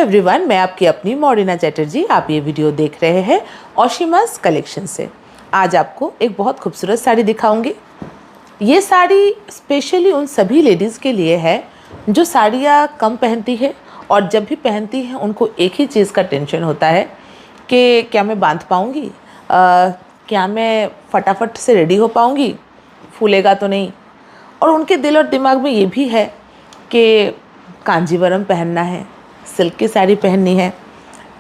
Everyone, मैं आपकी अपनी मॉरिना चैटर्जी। आप ये वीडियो देख रहे हैं ओशिमास कलेक्शन से। आज आपको एक बहुत खूबसूरत साड़ी दिखाऊंगी। ये साड़ी स्पेशली उन सभी लेडीज़ के लिए है जो साड़ियाँ कम पहनती है और जब भी पहनती हैं उनको एक ही चीज़ का टेंशन होता है कि क्या मैं बांध पाऊँगी, क्या मैं फटाफट से रेडी हो पाऊँगी, फूलेगा तो नहीं। और उनके दिल और दिमाग में ये भी है कि कांजीवरम पहनना है, सिल्क की साड़ी पहननी है,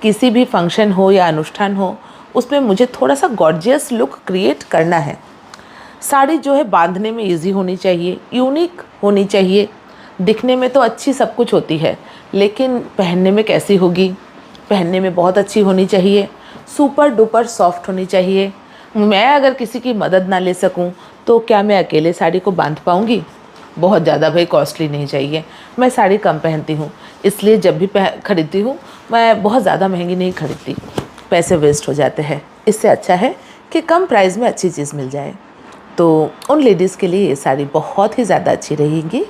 किसी भी फंक्शन हो या अनुष्ठान हो उसमें मुझे थोड़ा सा गॉर्जियस लुक क्रिएट करना है। साड़ी जो है बांधने में इजी होनी चाहिए, यूनिक होनी चाहिए। दिखने में तो अच्छी सब कुछ होती है, लेकिन पहनने में कैसी होगी? पहनने में बहुत अच्छी होनी चाहिए, सुपर डुपर सॉफ्ट होनी चाहिए। मैं अगर किसी की मदद ना ले सकूं तो क्या मैं अकेले साड़ी को बांध पाऊंगी? बहुत ज़्यादा भाई कॉस्टली नहीं चाहिए। मैं साड़ी कम पहनती हूँ, इसलिए जब भी खरीदती हूँ मैं बहुत ज़्यादा महंगी नहीं खरीदती, पैसे वेस्ट हो जाते हैं। इससे अच्छा है कि कम प्राइस में अच्छी चीज़ मिल जाए। तो उन लेडीज़ के लिए ये साड़ी बहुत ही ज़्यादा अच्छी रहेगी।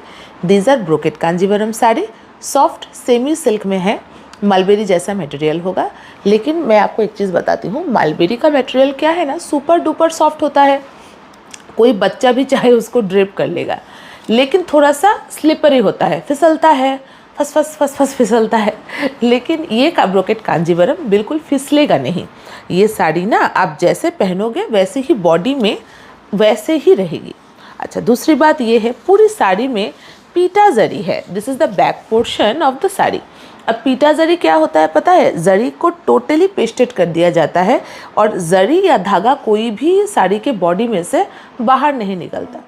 These are brocade Kanjeevaram sari, soft semi silk में है। मलबेरी जैसा मटेरियल होगा, लेकिन मैं आपको एक चीज़ बताती हूँ, मलबेरी का मटेरियल क्या है ना, सुपर डुपर सॉफ्ट होता है। कोई बच्चा भी चाहे उसको ड्रेप कर लेगा, लेकिन थोड़ा सा स्लिपरी होता है, फिसलता है, फस फस फस फस फिसलता है। लेकिन ये ब्रोकेट कांजीवरम बिल्कुल फिसलेगा नहीं। ये साड़ी ना आप जैसे पहनोगे वैसे ही बॉडी में वैसे ही रहेगी। अच्छा, दूसरी बात ये है, पूरी साड़ी में पीटा जरी है। This is the back portion of the sari. अब पीटा जरी क्या होता है पता है? जरी को टोटली पेस्टेड कर दिया जाता है और जरी या धागा कोई भी साड़ी के बॉडी में से बाहर नहीं निकलता।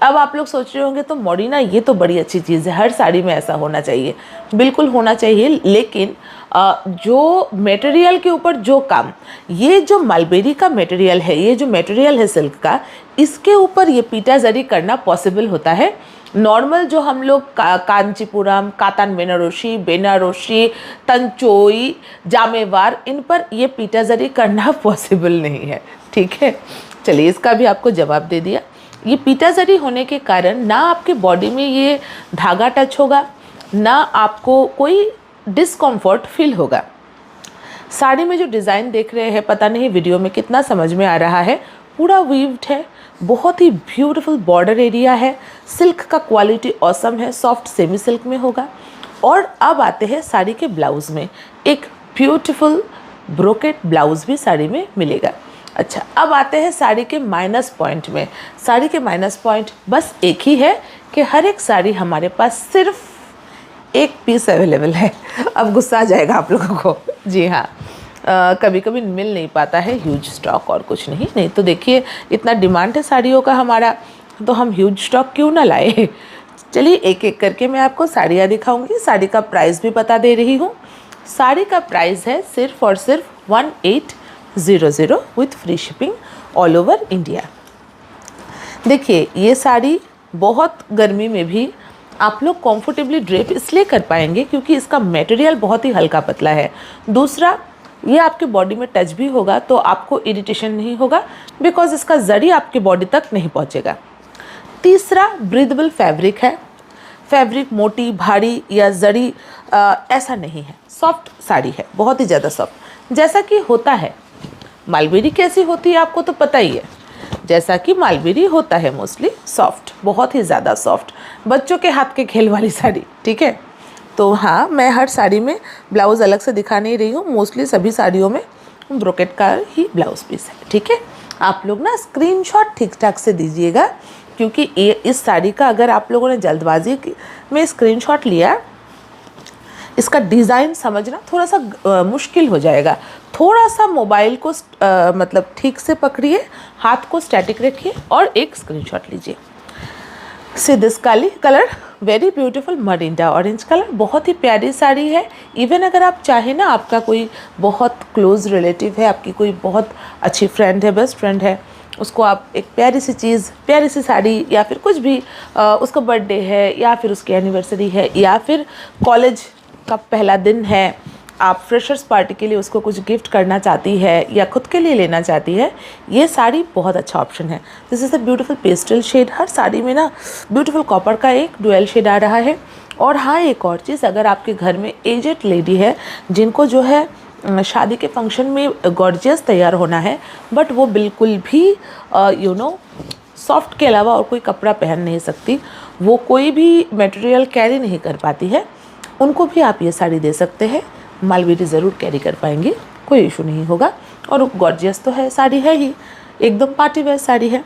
अब आप लोग सोच रहे होंगे तो मॉरिना ये तो बड़ी अच्छी चीज़ है, हर साड़ी में ऐसा होना चाहिए। बिल्कुल होना चाहिए, लेकिन जो मटेरियल के ऊपर जो काम, ये जो मलबेरी का मटेरियल है, ये जो मटेरियल है सिल्क का, इसके ऊपर ये पीटा जरी करना पॉसिबल होता है। नॉर्मल जो हम लोग कांचीपुरम, कातान बेनारसी, तंचोई, जामेवार, इन पर ये पीटा जरी करना पॉसिबल नहीं है। ठीक है, चलिए इसका भी आपको जवाब दे दिया। ये पीटा जरी होने के कारण ना आपके बॉडी में ये धागा टच होगा, ना आपको कोई डिस्कम्फर्ट फील होगा। साड़ी में जो डिज़ाइन देख रहे हैं, पता नहीं वीडियो में कितना समझ में आ रहा है, पूरा वीव्ड है, बहुत ही ब्यूटीफुल बॉर्डर एरिया है, सिल्क का क्वालिटी ऑसम है, सॉफ्ट सेमी सिल्क में होगा। और अब आते हैं साड़ी के ब्लाउज़ में, एक ब्यूटीफुल ब्रोकेट ब्लाउज़ भी साड़ी में मिलेगा। अच्छा, अब आते हैं साड़ी के माइनस पॉइंट में। साड़ी के माइनस पॉइंट बस एक ही है कि हर एक साड़ी हमारे पास सिर्फ एक पीस अवेलेबल है। अब गुस्सा आ जाएगा आप लोगों को। जी हाँ, कभी कभी मिल नहीं पाता है ह्यूज स्टॉक, और कुछ नहीं तो देखिए इतना डिमांड है साड़ियों का हमारा, तो हम ह्यूज स्टॉक क्यों ना लाए। चलिए एक एक करके मैं आपको साड़ियाँ दिखाऊंगी। साड़ी का प्राइस भी बता दे रही हूँ। साड़ी का प्राइस है सिर्फ और सिर्फ 1800 with free shipping all over India. देखिए ये साड़ी बहुत गर्मी में भी आप लोग कंफर्टेबली ड्रेप इसलिए कर पाएंगे क्योंकि इसका मटेरियल बहुत ही हल्का पतला है। दूसरा, ये आपके बॉडी में टच भी होगा तो आपको इरिटेशन नहीं होगा, बिकॉज इसका जरी आपके बॉडी तक नहीं पहुंचेगा। तीसरा, ब्रीदेबल फैब्रिक है। फैब्रिक मोटी भारी या जरी ऐसा नहीं है, सॉफ्ट साड़ी है, बहुत ही ज़्यादा सॉफ्ट, जैसा कि होता है। मलबेरी कैसी होती है आपको तो पता ही है, जैसा कि मलबेरी होता है मोस्टली सॉफ्ट, बहुत ही ज़्यादा सॉफ्ट, बच्चों के हाथ के खेल वाली साड़ी। ठीक है, तो हाँ, मैं हर साड़ी में ब्लाउज़ अलग से दिखा नहीं रही हूँ, मोस्टली सभी साड़ियों में ब्रोकेट का ही ब्लाउज़ पीस है। ठीक है, आप लोग ना स्क्रीनशॉट ठीक ठाक से दीजिएगा, क्योंकि इस साड़ी का अगर आप लोगों ने जल्दबाजी में स्क्रीनशॉट लिया, इसका डिज़ाइन समझना थोड़ा सा मुश्किल हो जाएगा। थोड़ा सा मोबाइल को मतलब ठीक से पकड़िए, हाथ को स्टैटिक रखिए और एक स्क्रीनशॉट लीजिए। See this colour, very beautiful Mirinda orange colour, बहुत ही प्यारी साड़ी है। इवन अगर आप चाहें ना, आपका कोई बहुत क्लोज रिलेटिव है, आपकी कोई बहुत अच्छी फ्रेंड है, बेस्ट फ्रेंड है, उसको आप एक प्यारी सी चीज़, प्यारी सी साड़ी, या फिर कुछ भी, उसका बर्थडे है या फिर उसकी एनिवर्सरी है या फिर कॉलेज का पहला दिन है, आप फ्रेशर्स पार्टी के लिए उसको कुछ गिफ्ट करना चाहती है या खुद के लिए लेना चाहती है, ये साड़ी बहुत अच्छा ऑप्शन है। This is a beautiful pastel shade. हर साड़ी में ना ब्यूटीफुल कॉपर का एक डुअल शेड आ रहा है। और हाँ, एक और चीज़, अगर आपके घर में एजेड लेडी है जिनको जो है शादी के फंक्शन में गॉर्जियस तैयार होना है, बट वो बिल्कुल भी सॉफ्ट के अलावा और कोई कपड़ा पहन नहीं सकती, वो कोई भी मटेरियल कैरी नहीं कर पाती है, उनको भी आप ये साड़ी दे सकते हैं। मालवेरी ज़रूर कैरी कर पाएंगी, कोई इशू नहीं होगा। और गॉर्जियस तो है, साड़ी है ही, एकदम पार्टी वेयर साड़ी है।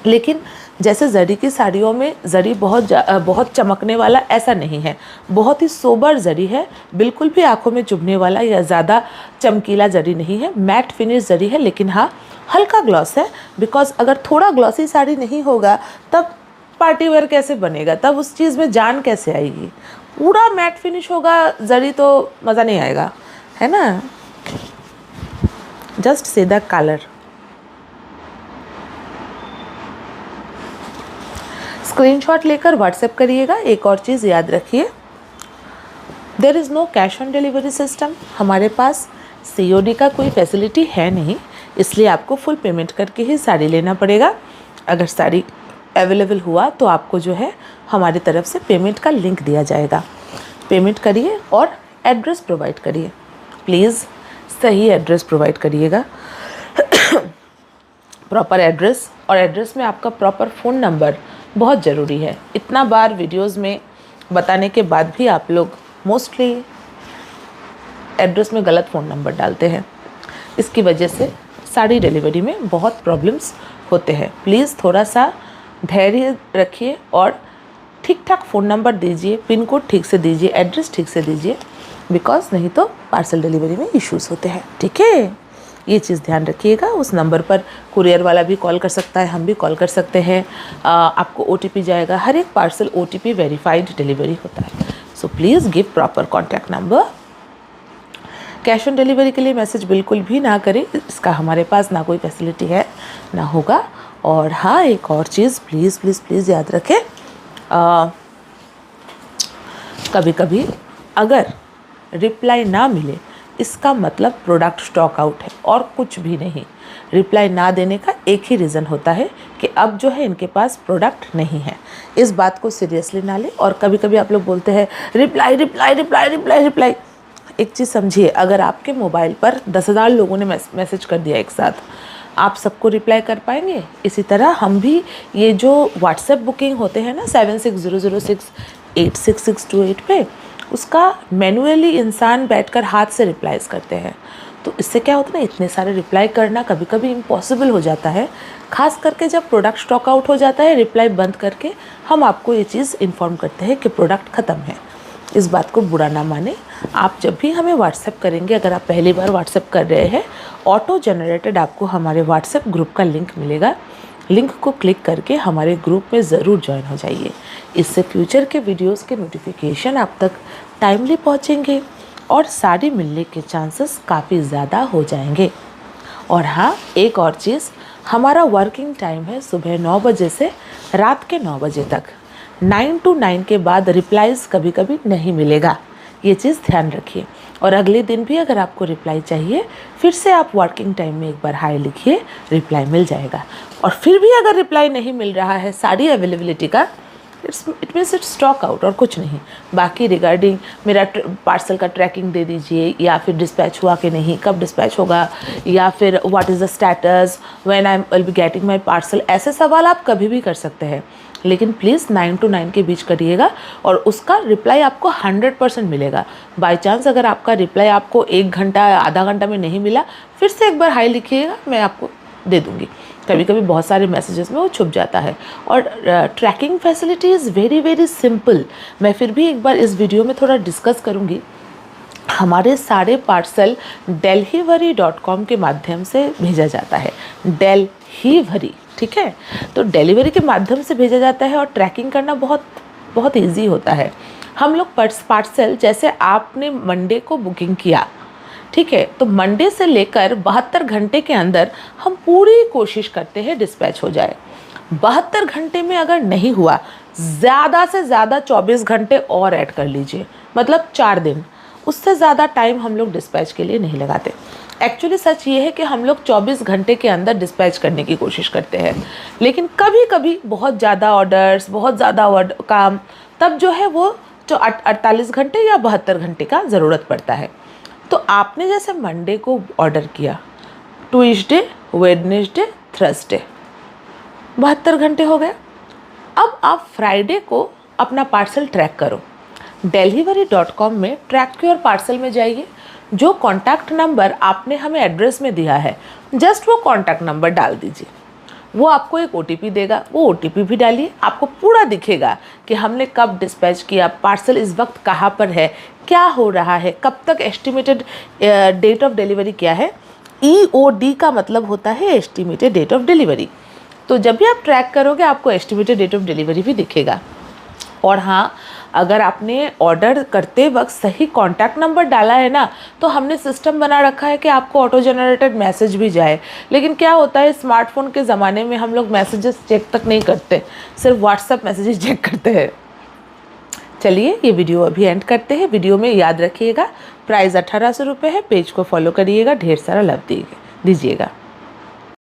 लेकिन जैसे जरी की साड़ियों में जरी बहुत चमकने वाला ऐसा नहीं है, बहुत ही सोबर जरी है, बिल्कुल भी आंखों में चुभने वाला या ज़्यादा चमकीला जरी नहीं है, मैट फिनिश जरी है। लेकिन हाँ, हल्का ग्लॉस है, बिकॉज अगर थोड़ा ग्लॉसी साड़ी नहीं होगा तब पार्टी वेयर कैसे बनेगा, तब उस चीज़ में जान कैसे आएगी। पूरा मैट फिनिश होगा जरी तो मज़ा नहीं आएगा, है ना। Just say the colour. Screenshot लेकर व्हाट्सएप करिएगा। एक और चीज़ याद रखिए, there is no cash on delivery system. हमारे पास COD का कोई फैसिलिटी है नहीं, इसलिए आपको फुल पेमेंट करके ही साड़ी लेना पड़ेगा। अगर साड़ी अवेलेबल हुआ तो आपको जो है हमारी तरफ से पेमेंट का लिंक दिया जाएगा। पेमेंट करिए और एड्रेस प्रोवाइड करिए, प्लीज़ सही एड्रेस प्रोवाइड करिएगा। प्रॉपर एड्रेस, और एड्रेस में आपका प्रॉपर फ़ोन नंबर बहुत ज़रूरी है। इतना बार वीडियोस में बताने के बाद भी आप लोग मोस्टली एड्रेस में गलत फ़ोन नंबर डालते हैं, इसकी वजह से साड़ी डिलीवरी में बहुत प्रॉब्लम्स होते हैं। प्लीज़ थोड़ा सा धैर्य रखिए और ठीक ठाक फ़ोन नंबर दीजिए, पिन कोड ठीक से दीजिए, एड्रेस ठीक से दीजिए, बिकॉज नहीं तो पार्सल डिलीवरी में इश्यूज़ होते हैं। ठीक है, ये चीज़ ध्यान रखिएगा। उस नंबर पर कुरियर वाला भी कॉल कर सकता है, हम भी कॉल कर सकते हैं, आपको OTP जाएगा। हर एक पार्सल OTP वेरीफाइड डिलीवरी होता है। So please give proper contact number. Cash on delivery के लिए मैसेज बिल्कुल भी ना करें, इसका हमारे पास ना कोई फैसिलिटी है ना होगा। और हाँ, एक और चीज़ प्लीज़ प्लीज़ प्लीज़ याद रखें, कभी कभी अगर रिप्लाई ना मिले इसका मतलब प्रोडक्ट स्टॉक आउट है और कुछ भी नहीं। रिप्लाई ना देने का एक ही रीज़न होता है कि अब जो है इनके पास प्रोडक्ट नहीं है। इस बात को सीरियसली ना लें। और कभी कभी आप लोग बोलते हैं reply reply reply reply reply. एक चीज़ समझिए, अगर आपके मोबाइल पर 10,000 लोगों ने मैसेज कर दिया एक साथ, आप सबको रिप्लाई कर पाएंगे? इसी तरह हम भी ये जो व्हाट्सएप बुकिंग होते हैं ना 7600686628 पे, उसका मैनुअली इंसान बैठकर हाथ से रिप्लाईज करते हैं। तो इससे क्या होता है ना, इतने सारे रिप्लाई करना कभी कभी इम्पॉसिबल हो जाता है। खास करके जब प्रोडक्ट स्टॉक आउट हो जाता है, रिप्लाई बंद करके हम आपको ये चीज़ इन्फॉर्म करते हैं कि प्रोडक्ट ख़त्म है। इस बात को बुरा ना माने। आप जब भी हमें व्हाट्सएप करेंगे, अगर आप पहली बार व्हाट्सएप कर रहे हैं, ऑटो जनरेटेड आपको हमारे व्हाट्सएप ग्रुप का लिंक मिलेगा। लिंक को क्लिक करके हमारे ग्रुप में ज़रूर ज्वाइन हो जाइए। इससे फ्यूचर के वीडियोस के नोटिफिकेशन आप तक टाइमली पहुंचेंगे और साड़ी मिलने के चांसेस काफ़ी ज़्यादा हो जाएंगे। और हाँ, एक और चीज़, हमारा वर्किंग टाइम है सुबह 9 बजे से रात के 9 बजे तक। 9 to 9 के बाद रिप्लाईज़ कभी कभी नहीं मिलेगा, ये चीज़ ध्यान रखिए। और अगले दिन भी अगर आपको रिप्लाई चाहिए, फिर से आप वर्किंग टाइम में एक बार हाय लिखिए, रिप्लाई मिल जाएगा। और फिर भी अगर रिप्लाई नहीं मिल रहा है साड़ी अवेलेबिलिटी का, it means it's stock out और कुछ नहीं। बाकी रिगार्डिंग मेरा पार्सल का ट्रैकिंग दे दीजिए, या फिर डिस्पैच हुआ कि नहीं, कब डिस्पैच होगा, या फिर what is the status when I will be getting my parcel, ऐसे सवाल आप कभी भी कर सकते हैं। लेकिन प्लीज़ 9 to 9 के बीच करिएगा और उसका रिप्लाई आपको 100% मिलेगा। बाय चांस अगर आपका रिप्लाई आपको 1 घंटा आधा घंटा में नहीं मिला, फिर से एक बार हाय लिखिएगा, मैं आपको दे दूँगी। कभी कभी बहुत सारे मैसेजेस में वो छुप जाता है। और tracking facility is very very simple. मैं फिर भी एक बार इस वीडियो में थोड़ा डिस्कस करूँगी। हमारे सारे पार्सल delhivery.com के माध्यम से भेजा जाता है। delhivery, ठीक है, तो डिलीवरी के माध्यम से भेजा जाता है और ट्रैकिंग करना बहुत बहुत ईजी होता है। हम लोग पार्सल, जैसे आपने मंडे को बुकिंग किया, ठीक है, तो मंडे से लेकर 72 घंटे के अंदर हम पूरी कोशिश करते हैं डिस्पैच हो जाए। 72 घंटे में अगर नहीं हुआ, ज़्यादा से ज़्यादा 24 घंटे और ऐड कर लीजिए, मतलब 4 दिन। उससे ज़्यादा टाइम हम लोग डिस्पैच के लिए नहीं लगाते। एक्चुअली सच ये है कि हम लोग 24 घंटे के अंदर डिस्पैच करने की कोशिश करते हैं, लेकिन कभी कभी बहुत ज़्यादा ऑर्डर्स, बहुत ज़्यादा काम, तब जो है वो 48 घंटे या 72 घंटे का ज़रूरत पड़ता है। तो आपने जैसे मंडे को ऑर्डर किया, ट्यूसडे, वेडनेसडे, थर्सडे, 72 घंटे हो गए। अब आप फ्राइडे को अपना पार्सल ट्रैक करो। Delhivery.com में ट्रैक योर पार्सल में जाइए। जो कॉन्टैक्ट नंबर आपने हमें एड्रेस में दिया है, जस्ट वो कॉन्टैक्ट नंबर डाल दीजिए। वो आपको एक OTP देगा, वो OTP भी डालिए। आपको पूरा दिखेगा कि हमने कब डिस्पैच किया, पार्सल इस वक्त कहाँ पर है, क्या हो रहा है, कब तक एस्टिमेटेड डेट ऑफ डिलीवरी क्या है। EOD का मतलब होता है एस्टिमेटेड डेट ऑफ डिलीवरी। तो जब भी आप ट्रैक करोगे आपको एस्टिमेटेड डेट ऑफ डिलीवरी भी दिखेगा। और हाँ, अगर आपने ऑर्डर करते वक्त सही कॉन्टैक्ट नंबर डाला है ना, तो हमने सिस्टम बना रखा है कि आपको ऑटो जनरेटेड मैसेज भी जाए। लेकिन क्या होता है, स्मार्टफोन के ज़माने में हम लोग मैसेजेस चेक तक नहीं करते, सिर्फ व्हाट्सएप मैसेजेस चेक करते हैं। चलिए ये वीडियो अभी एंड करते हैं। वीडियो में याद रखिएगा प्राइस 1800 रुपये है। पेज को फॉलो करिएगा, ढेर सारा लव दीजिएगा।